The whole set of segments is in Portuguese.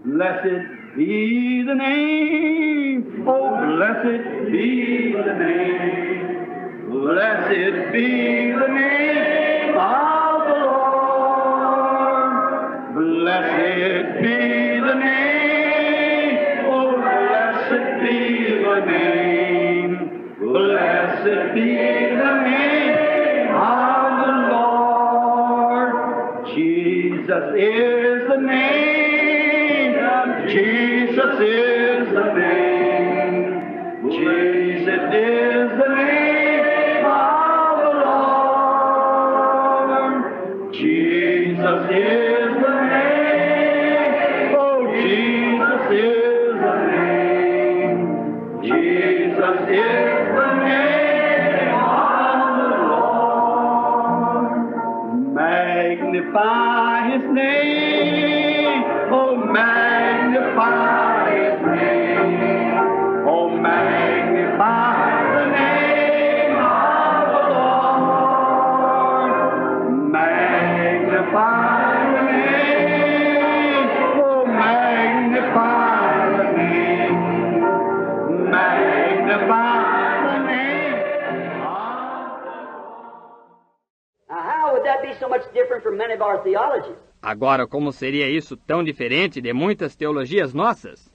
Blessed be the name, oh blessed be the name, blessed be the name of the Lord, blessed be the name, oh blessed be the name, blessed be the name of the Lord. Jesus is the name. Jesus is the name. Jesus is the name of the Lord. Jesus is the name. Oh, Jesus is the name. Jesus is the name of the Lord. Magnify His name. Oh, magnify His name. Oh, magnify the name of the Lord. Magnify the name. Oh, magnify the name. Magnify the name of the Lord. Now, how would that be so much different from many of our theologies? Agora, como seria isso tão diferente de muitas teologias nossas?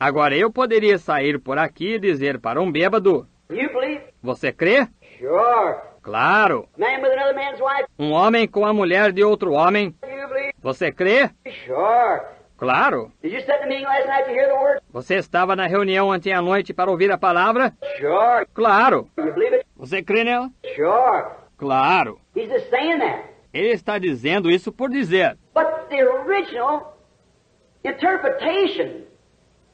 Agora, eu poderia sair por aqui e dizer para um bêbado: você crê? Sure. Claro. Man with another man's wife. Um homem com a mulher de outro homem. Você crê? Sure. Claro. Did you sit in the meeting last night to hear the word? Você estava na reunião ontem à noite para ouvir a palavra? Sure. Claro. You believe it? Você crê nela? Sure. Claro. He's just saying that. Ele está dizendo isso por dizer. But the original interpretation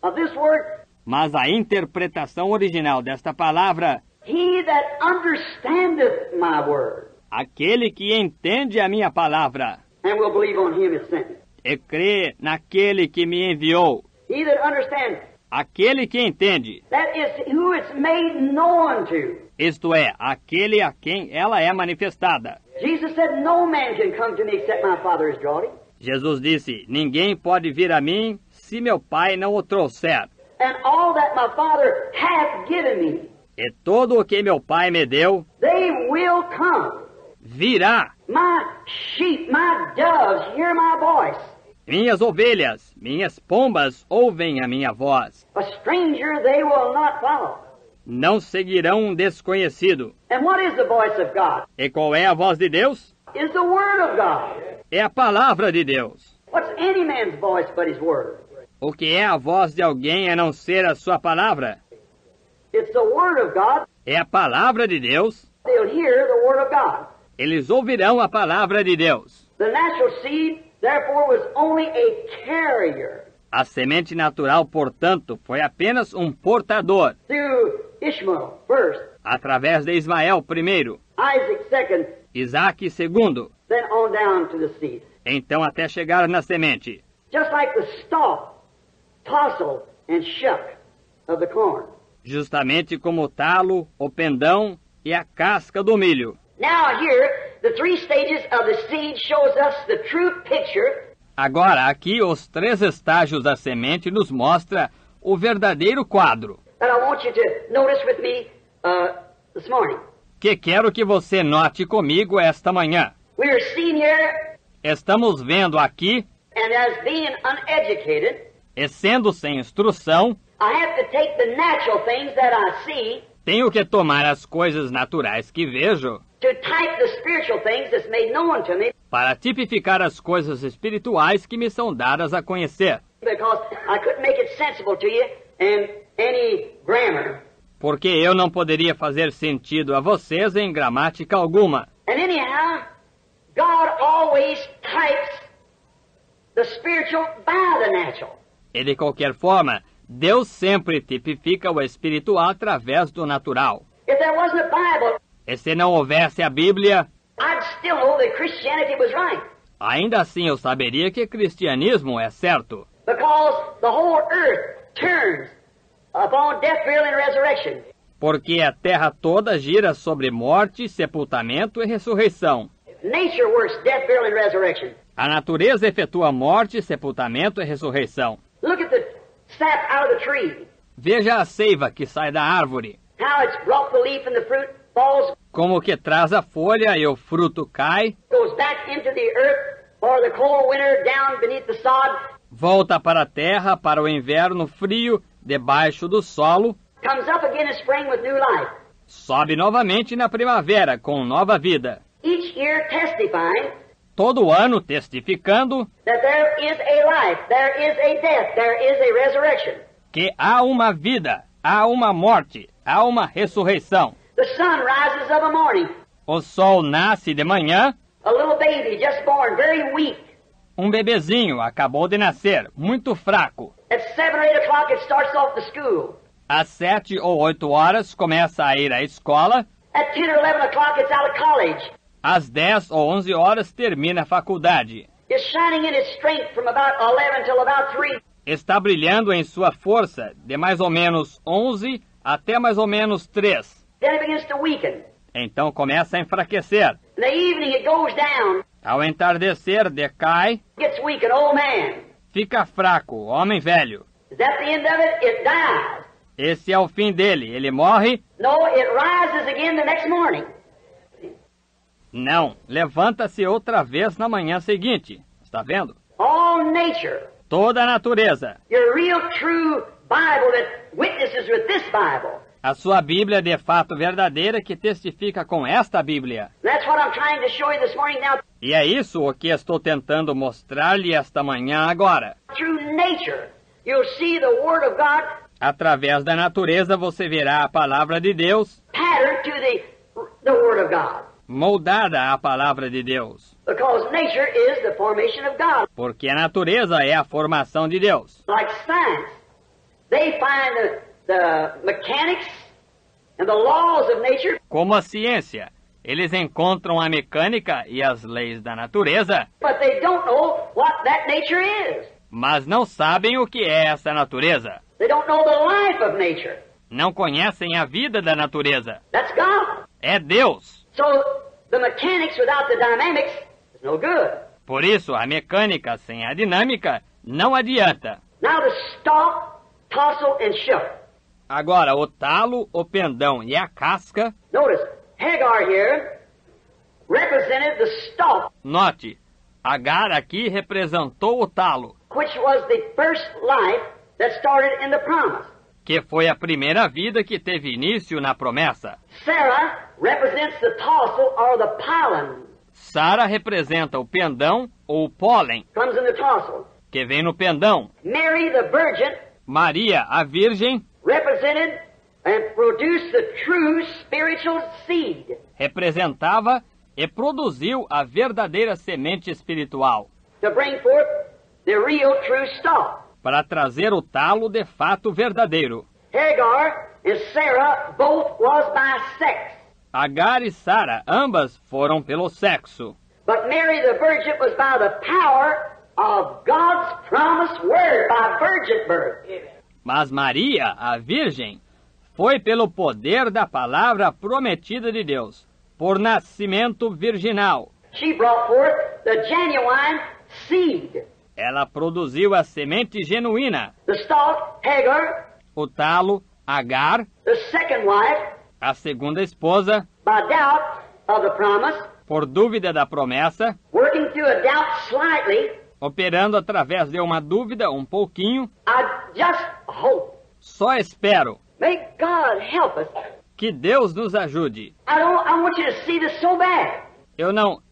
of this word, mas a interpretação original desta palavra, he that understandeth my word, aquele que entende a minha palavra, and will believe on him that sent me. E crê naquele que me enviou. He that understands, aquele que entende, that is who it's made known to. Isto é, aquele a quem ela é manifestada. Jesus said, no man can come to me except my Father has drawn him. Jesus disse, ninguém pode vir a mim se meu Pai não o trouxer. And all that my Father hath given me, e todo o que meu Pai me deu, they will come. Virá. My sheep, my doves, hear my voice. Minhas ovelhas, minhas pombas ouvem a minha voz. A stranger they will not follow. Não seguirão um desconhecido. And what is the voice of God? E qual é a voz de Deus? Is the word of God. É a palavra de Deus. What's any man's voice but his word? O que é a voz de alguém a não ser a sua palavra? It's the word of God. É a palavra de Deus. They'll hear the word of God. Eles ouvirão a palavra de Deus. The natural seed, therefore, was only a carrier. A semente natural, portanto, foi apenas um portador. Through Ishmael first. Através de Ismael primeiro. Isaac second. Isaac segundo. Then on down to the seed. Então até chegar na semente. Just like the stalk, tassel, and shuck of the corn. Justamente como o talo, o pendão e a casca do milho. Now here, the three stages of the seed shows us the true picture. Agora, aqui, os 3 estágios da semente nos mostra o verdadeiro quadro. That I want you to notice with me this morning. Que quero que você note comigo esta manhã. We are seeing here. Estamos vendo aqui. And as being uneducated. E sendo sem instrução. I have to take the natural things that I see. Tenho que tomar as coisas naturais que vejo. To type the spiritual things that's made known to me. Para tipificar as coisas espirituais que me são dadas a conhecer. Because I couldn't make it sensible to you in any grammar. Porque eu não poderia fazer sentido a vocês em gramática alguma. And anyhow, God always types the spiritual by the natural. E de qualquer forma, Deus sempre tipifica o espiritual através do natural. If there wasn't a Bible, e se não houvesse a Bíblia, I'd still know that Christianity was right. Ainda assim eu saberia que cristianismo é certo. Because the whole earth turns upon death, burial and resurrection. Porque a terra toda gira sobre morte, sepultamento e ressurreição. Nature works death, burial and resurrection. A natureza efetua morte, sepultamento e ressurreição. Look at the sap out of the tree. Veja a seiva que sai da árvore, How it's brought the leaf and the fruit falls, como que traz a folha e o fruto cai, goes back into the earth for the cold winter down beneath the sod, volta para a terra para o inverno frio debaixo do solo, comes up again in spring with new life. sobe novamente na primavera com nova vida, Each year testifying todo ano testificando that there is a life, there is a death, there is a resurrection. que há uma vida, há uma morte, há uma ressurreição. The sun rises of a morning. O sol nasce de manhã, A little baby just born, very weak. um bebezinho acabou de nascer, muito fraco. At 7 or 8 o'clock it starts off to school. Às 7 ou 8 horas começa a ir à escola, At 10 or 11 o'clock it's out of college. às 10 ou 11 horas termina a faculdade. It's shining in its strength from about 11 till about 3. Está brilhando em sua força de mais ou menos 11 até mais ou menos 3. Then it begins to weaken. Então começa a enfraquecer. In the evening it goes down, Ao entardecer, decai, gets weak, an old man. fica fraco, homem velho. Is that the end of it? It dies. Esse é o fim dele. Ele morre? No, it rises again the next morning. Não. Levanta-se outra vez na manhã seguinte. Está vendo? All nature, Toda a natureza. your real true Bible that witnesses with this Bible. A sua Bíblia de fato verdadeira que testifica com esta Bíblia. That's what I'm trying to show you this morning now. E é isso o que estou tentando mostrar-lhe esta manhã agora. Through nature, you'll see the Word of God Através da natureza você verá a palavra de Deus patterned to the Word of God. moldada à palavra de Deus. Because nature is the formation of God. Porque a natureza é a formação de Deus. Like science, they find the mechanics and the laws of nature, Como a ciência, eles encontram a mecânica e as leis da natureza, but they don't know what that nature is. mas não sabem o que é essa natureza. They don't know the life of nature. Não conhecem a vida da natureza. That's God. É Deus. So the mechanics without the dynamics is no good. Por isso, a mecânica sem a dinâmica não adianta. Now the stalk, tassel, and shook. Agora, o talo, o pendão e a casca, Notice, Hagar here represented the stalk, note, Agar aqui representou o talo, which was the first life that started in the promise. que foi a primeira vida que teve início na promessa. Sarah represents the tassel or the pollen. Sara representa o pendão ou o pólen, Comes in the tassel. que vem no pendão. Mary, the virgin, Maria, a virgem, represented and produced the true spiritual seed. representava e produziu a verdadeira semente espiritual, To bring forth the real true stalk. para trazer o talo de fato verdadeiro. Hagar and Sarah both was by sex. Agar e Sara, ambas foram pelo sexo. But Mary the virgin was by the power of God's promised word, by virgin birth. Mas Maria, a virgem, foi pelo poder da palavra prometida de Deus, por nascimento virginal. She brought forth the genuine seed. Ela produziu a semente genuína, The stalk, Hagar, o talo, Agar, the second wife, a segunda esposa, by doubt of the promise, por dúvida da promessa, working through a doubt slightly. operando através de uma dúvida um pouquinho. I just hope. Só espero May God help us. que Deus nos ajude. I want you to see this so bad.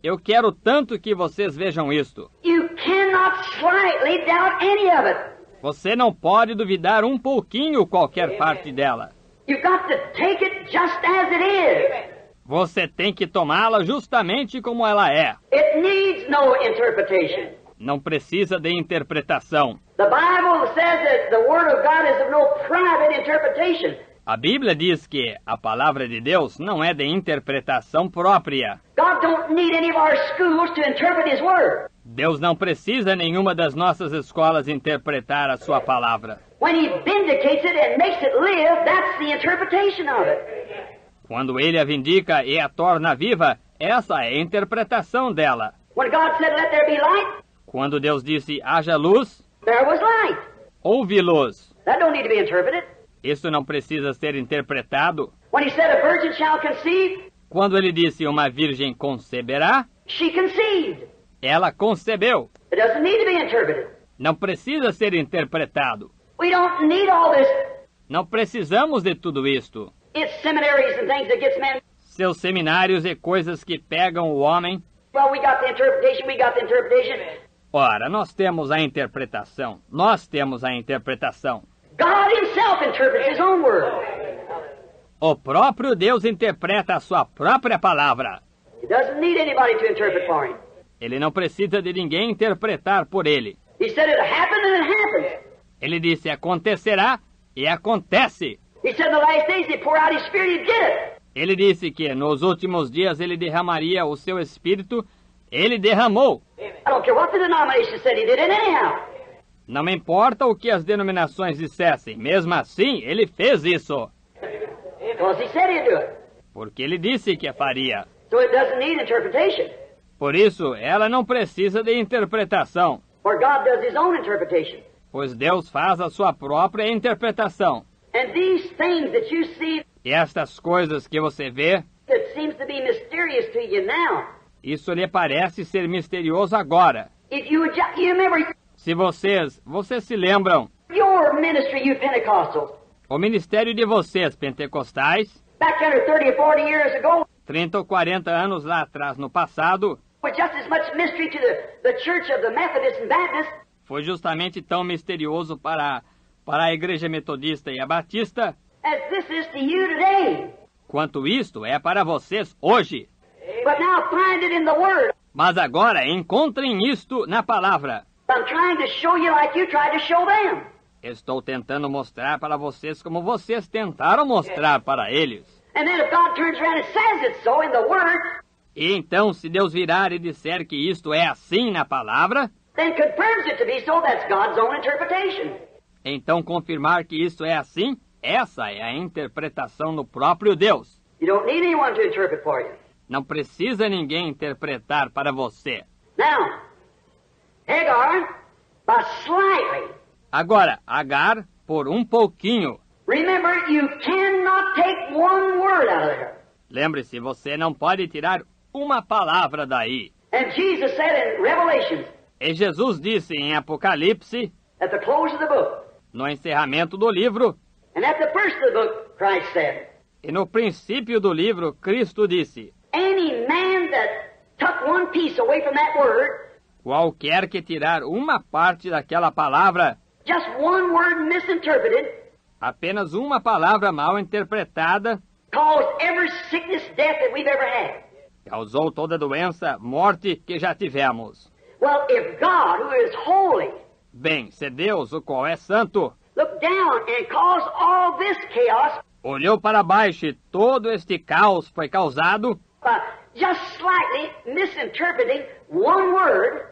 Eu quero tanto que vocês vejam isto. You cannot slightly doubt any of it. Você não pode duvidar um pouquinho qualquer parte dela. You've got to take it just as it is. Você tem que tomá-la justamente como ela é. It needs no interpretation. Não precisa de interpretação. The Bible says that the Word of God is of no private interpretation. A Bíblia diz que a palavra de Deus não é de interpretação própria. God don't need any of our schools to interpret His Word. Deus não precisa nenhuma das nossas escolas interpretar a sua palavra. When He vindicates it and makes it live, that's the interpretation of it. Quando Ele a vindica e a torna viva, essa é a interpretação dela. When God said, let there be light, Quando Deus disse, haja luz, there was light. houve luz. That don't need to be interpreted. Isso não precisa ser interpretado. When he said, a virgin shall conceive, Quando ele disse, uma virgem conceberá, she conceived. ela concebeu. It doesn't need to be interpreted. Não precisa ser interpretado. We don't need all this. Não precisamos de tudo isto. It's seminaries and things that gets men. Seus seminários e coisas que pegam o homem. Well, we got the interpretation, we got the interpretation. Ora, nós temos a interpretação. Nós temos a interpretação. God himself interprets his own word. O próprio Deus interpreta a sua própria palavra. He doesn't need anybody to interpret for him. Ele não precisa de ninguém interpretar por ele. He said it happened and it happens. Ele disse, acontecerá e acontece. He said in the last days he'd pour out his spirit, he'd get it. Ele disse que nos últimos dias ele derramaria o seu espírito. Ele derramou. I don't care what the denomination said, he did it anyhow. Não importa o que as denominações dissessem. Mesmo assim, ele fez isso. Because he said he'd do it. Porque ele disse que faria. So it doesn't need interpretation. Por isso, ela não precisa de interpretação. For God does his own interpretation. Pois Deus faz a sua própria interpretação. And these things that you see E estas coisas que você vê, that seems to be mysterious to you now. isso lhe parece ser misterioso agora. If you would you remember Se vocês se lembram, your ministry, you Pentecostals, o ministério de vocês, pentecostais, back under 30 or 40 years ago, 30 ou 40 anos lá atrás no passado, was just as much mystery to the church of the Methodists and Baptists foi justamente tão misterioso para a Igreja Metodista e a Batista, as this is to you today. quanto isto é para vocês hoje. But now find it in the Word. Mas agora encontrem isto na palavra. I'm trying to show you like you tried to show them. Estou tentando mostrar para vocês como vocês tentaram mostrar para eles. And then if God turns around and says it's so in the Word, E então, se Deus virar e disser que isto é assim na palavra, then confirms it to be so, that's God's own interpretation. então confirmar que isto é assim, essa é a interpretação do próprio Deus. You don't need anyone to interpret for you. Não precisa ninguém interpretar para você. Now, Hagar, by slightly, Agora, Agar, por um pouquinho. remember you cannot take one word out of there. Lembre-se, você não pode tirar uma palavra daí. And Jesus said in Revelations, E Jesus disse em Apocalipse, at the close of the book, no encerramento do livro, and at the first of the book, Christ said, e no princípio do livro, Cristo disse, any man that took one piece away from that word, qualquer que tirar uma parte daquela palavra, just one word misinterpreted, apenas uma palavra mal interpretada, caused every sickness, death that we've ever had. causou toda doença, morte que já tivemos. Well, if God, who is holy, Bem, se Deus, o qual é santo, looked down and caused all this chaos olhou para baixo e todo este caos foi causado by just slightly misinterpreting one word,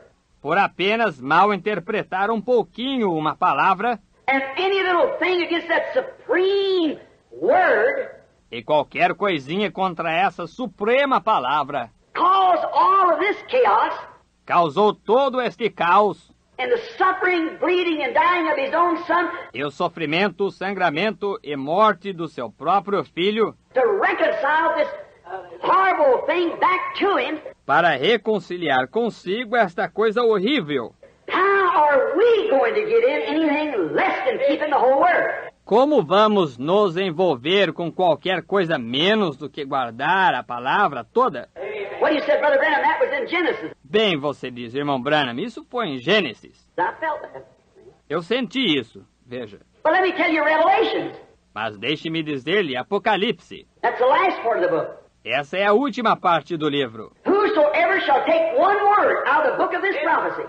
por apenas mal interpretar um pouquinho uma palavra, and any little thing against that supreme word, e qualquer coisinha contra essa suprema palavra, caused all of this chaos, causou todo este caos, and the suffering, bleeding, and dying of his own son, e o sofrimento, o sangramento e morte do seu próprio filho, to reconcile this horrible thing back to him. para reconciliar consigo esta coisa horrível. How are we going to get in anything less than keeping the whole word? Como vamos nos envolver com qualquer coisa menos do que guardar a palavra toda? What you said, Brother Branham, that was in Genesis. Bem, você diz, irmão Branham, isso foi em Gênesis. I felt that. Eu senti isso, veja. But let me tell you Revelations. Mas deixe-me dizer-lhe Apocalipse. That's the last part of the book. Essa é a última parte do livro. Whosoever shall take one word out of the book of this prophecy,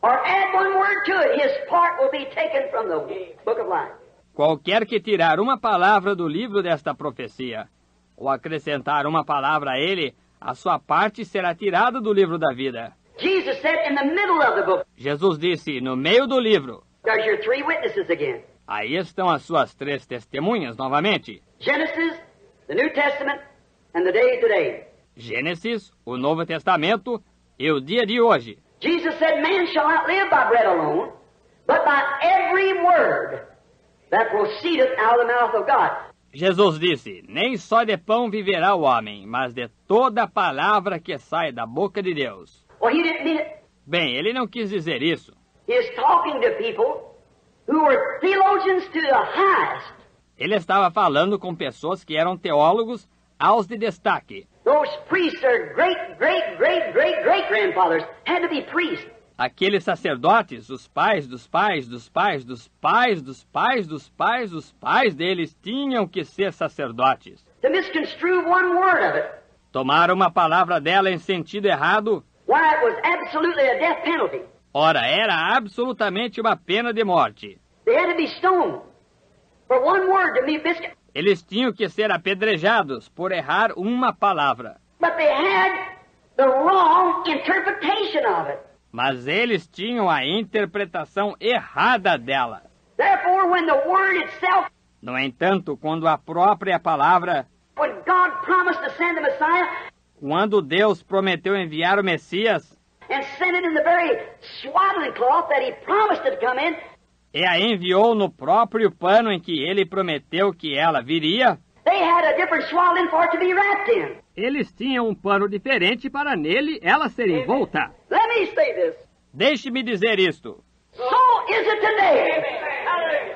or add one word to it, his part will be taken from the book of life. Qualquer que tirar uma palavra do livro desta profecia, ou acrescentar uma palavra a ele, a sua parte será tirada do livro da vida. Jesus said in the middle of the book, Jesus disse, no meio do livro, there's your three witnesses again. aí estão as suas três testemunhas novamente. Genesis, the New Testament, and the day today. Gênesis, o Novo Testamento e o dia de hoje. Jesus said, man shall not live by bread alone, but by every word that proceedeth out of the mouth of God. Jesus disse, nem só de pão viverá o homem, mas de toda a palavra que sai da boca de Deus. Well, he didn't mean it. Bem, ele não quis dizer isso. He is talking to people who were theologians to the highest. Ele estava falando com pessoas que eram teólogos aos de destaque. Those priests are great-grandfathers had to be priests. Aqueles sacerdotes, os pais dos pais dos pais dos pais dos pais dos pais dos pais deles tinham que ser sacerdotes. To misconstrue one word of it, Tomar uma palavra dela em sentido errado, why it was absolutely a death penalty. ora, era absolutamente uma pena de morte. They had to be stoned for one word to Eles tinham que ser apedrejados por errar uma palavra. But they had the wrong interpretation of it. Mas eles tinham a interpretação errada dela. Therefore, when the word itself, No entanto, quando a própria palavra, when God promised to send the Messiah quando Deus prometeu enviar o Messias, and sent it in the very swaddling cloth that He promised it to come in, e a enviou no próprio pano em que ele prometeu que ela viria, they had a different swaddling for it to be wrapped in. eles tinham um pano diferente para nele ela ser envolta. Let me say this. Deixe-me dizer isto. So is it today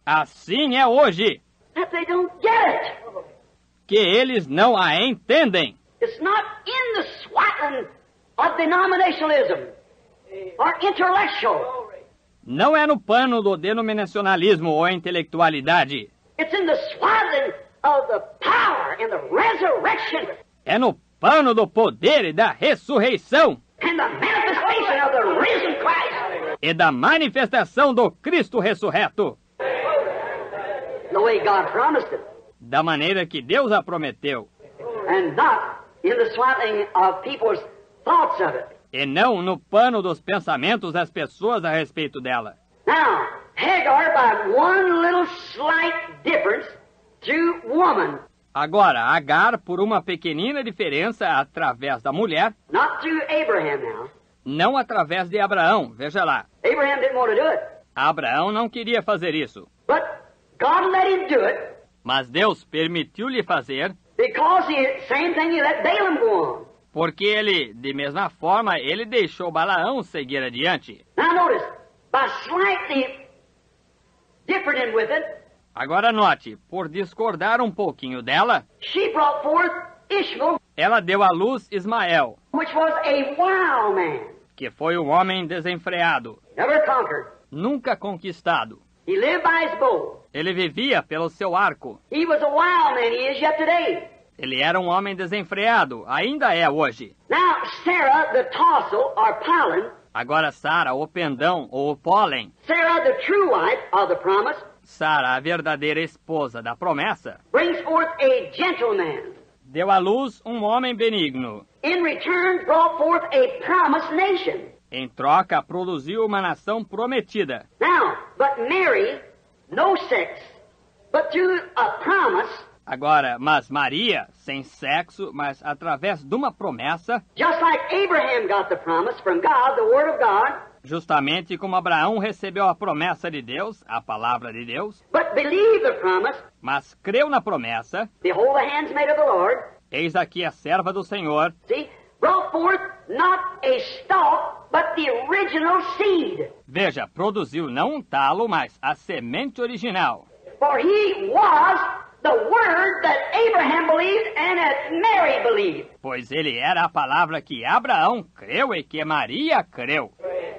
Assim é hoje, that they don't get it. que eles não a entendem. It's not in the swaddling of denominationalism or intellectual. Não é no pano do denominacionalismo ou intelectualidade. It's in the swaddling of the power and the resurrection É no pano do poder e da ressurreição and the manifestation of the risen Christ. e da manifestação do Cristo ressurreto, The way God promised it. da maneira que Deus a prometeu, And not in the swaddling of people's thoughts of it. e não no pano dos pensamentos das pessoas a respeito dela. Now, Hagar, by one little slight difference through woman, Agora, Agar, por uma pequenina diferença através da mulher, not through Abraham now. não através de Abraão, veja lá. Abraham didn't want to do it. Abraão não queria fazer isso, But God let him do it mas Deus permitiu-lhe fazer, because same thing he let Balaam go on. porque ele, de mesma forma, ele deixou Balaão seguir adiante. Now notice, by slightly differing with it, Agora note, por discordar um pouquinho dela, she brought forth Ishmael, ela deu à luz Ismael, which was a wild man, que foi um homem desenfreado, never conquered. nunca conquistado. He lived by his bow. Ele vivia pelo seu arco. He was a wild man, he is yet today. Ele era um homem desenfreado, ainda é hoje. Now, Sarah, the tassel, or pollen, Agora Sara, o pendão ou o pólen, Sarah, the true wife of the promise, Sara, a verdadeira esposa da promessa, brings forth a gentleman. deu à luz um homem benigno. In return, brought forth a promised nation. Em troca, produziu uma nação prometida. Now, but Mary, no sex, but through a promise, Agora, mas Maria, sem sexo, mas através de uma promessa, just like Abraham got the promise from God, the Word of God, justamente como Abraão recebeu a promessa de Deus, a palavra de Deus, but believed the promise, mas creu na promessa, behold the handmaid of the Lord, eis aqui a serva do Senhor, see, brought forth not a stalk, but the original seed. veja, produziu não um talo, mas a semente original. For he was the Word that Abraham believed and that Mary believed. Pois ele era a palavra que Abraão creu e que Maria creu.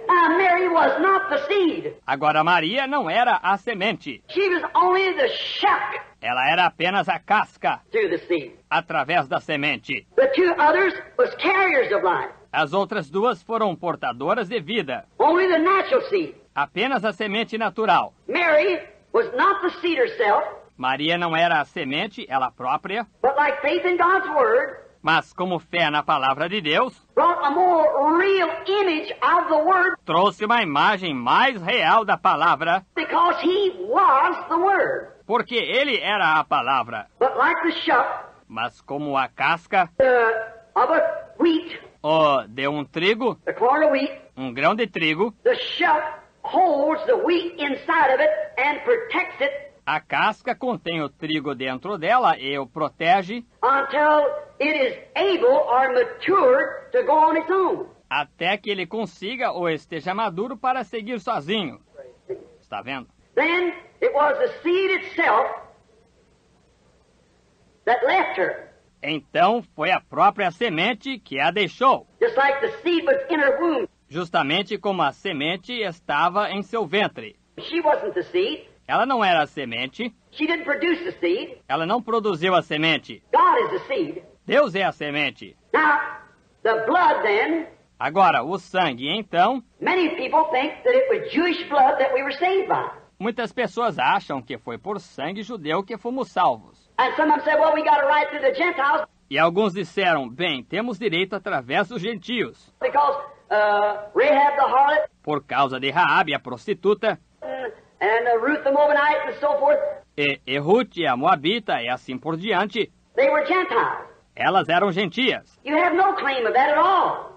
Now, Mary was not the seed. Agora Maria não era a semente, She was only the shuck ela era apenas a casca, through the seed. através da semente. The two others was carriers of life. As outras duas foram portadoras de vida, Only the natural seed. apenas a semente natural. Mary was not the seed herself, Maria não era a semente, ela própria, but like faith in God's Word, mas como fé na palavra de Deus, brought a more real image of the Word trouxe uma imagem mais real da palavra, because he was the Word. porque ele era a palavra. But like the shuck, Mas como a casca, the of a wheat, de um trigo, the corn of wheat, grão de trigo, the shuck holds the wheat inside of it and protects it a casca contém o trigo dentro dela e o protege until it is able or matured to go on its own. até que ele consiga ou esteja maduro para seguir sozinho. Está vendo? Then it was the seed itself that left her. Então foi a própria semente que a deixou, Just like the seed was in her womb. justamente como a semente estava em seu ventre. She wasn't the seed. Ela não era a semente, She didn't produce the seed. ela não produziu a semente. God is the seed. Deus é a semente. Now, the blood then, Agora, o sangue, então, many people think that it was Jewish blood that we were saved by. muitas pessoas acham que foi por sangue judeu que fomos salvos. And some of them said, well, we got a right through the Gentiles E alguns disseram, bem, temos direito através dos gentios, because Rahab the harlot por causa de Raabe, a prostituta, and Ruth the Moabite and so forth, e Ruth, a moabita, e assim por diante, they were Gentiles. elas eram gentias. You have no claim of that at all.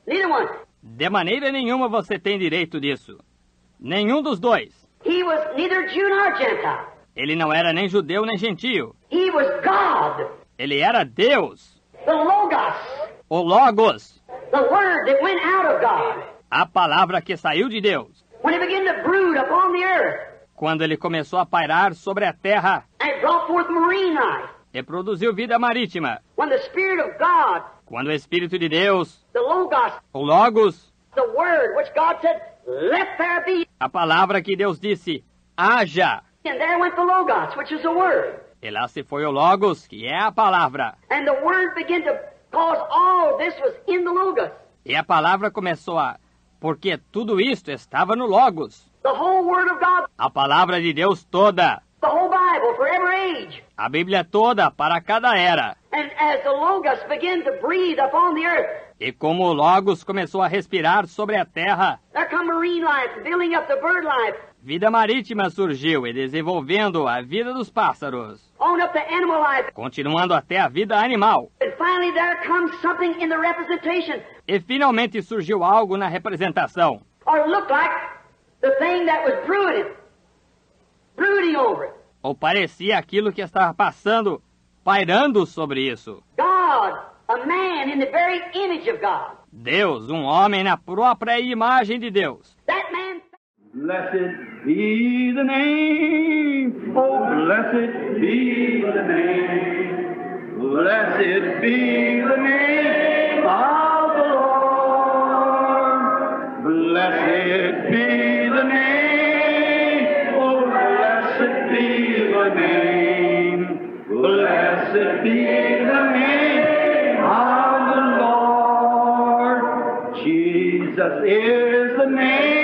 Neither one. De maneira nenhuma você tem direito disso. Nenhum dos dois. He was neither Jew nor Gentile. Ele não era nem judeu nem gentio. He was God, Ele era Deus, the Logos, o Logos, the Word that went out of God. a palavra que saiu de Deus. When he began to brood upon the earth Quando ele começou a pairar sobre a terra and brought forth marine life. e produziu vida marítima. When the Spirit of God, Quando o Espírito de Deus, the Logos, o Logos, the Word, which God said, let there be. a palavra que Deus disse, haja. And there went the Logos, which is the Word. E lá se foi o Logos, que é a palavra. And the Word began to cause all this was in the Logos. E a palavra começou a... Porque tudo isto estava no Logos. The whole Word of God, A palavra de Deus toda. the whole Bible for every age. A Bíblia toda para cada era. And as the Logos began to breathe upon the earth, E como o Logos começou a respirar sobre a terra, there come marine life, building up the bird life, vida marítima surgiu e desenvolvendo a vida dos pássaros, on up the animal life. continuando até a vida animal. And finally there comes something in the representation, E finalmente surgiu algo na representação, or looked like the thing that was brooding over it. ou parecia aquilo que estava passando, pairando sobre isso. God, a man in the very image of God. Deus, um homem na própria imagem de Deus. That man, Blessed be the name, oh blessed be the name, blessed be the name of the Lord, blessed be the name, oh blessed be the name, blessed be the name of the Lord. Jesus is the name.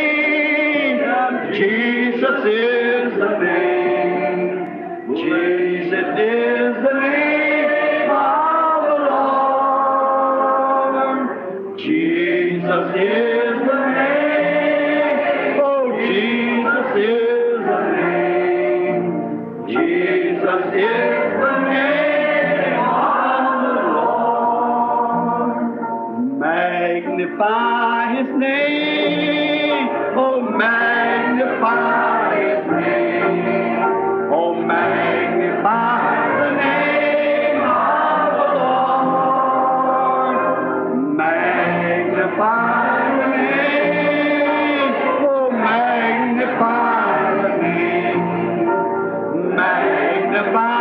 Jesus is the name. Jesus is the name of the Lord. Jesus is the name. Oh, Jesus is the name. Jesus is the name of the Lord. Magnify His name. Oh, magnify His name. Oh, magnify the name of the Lord. Magnify the name. Oh, magnify the name. Magnify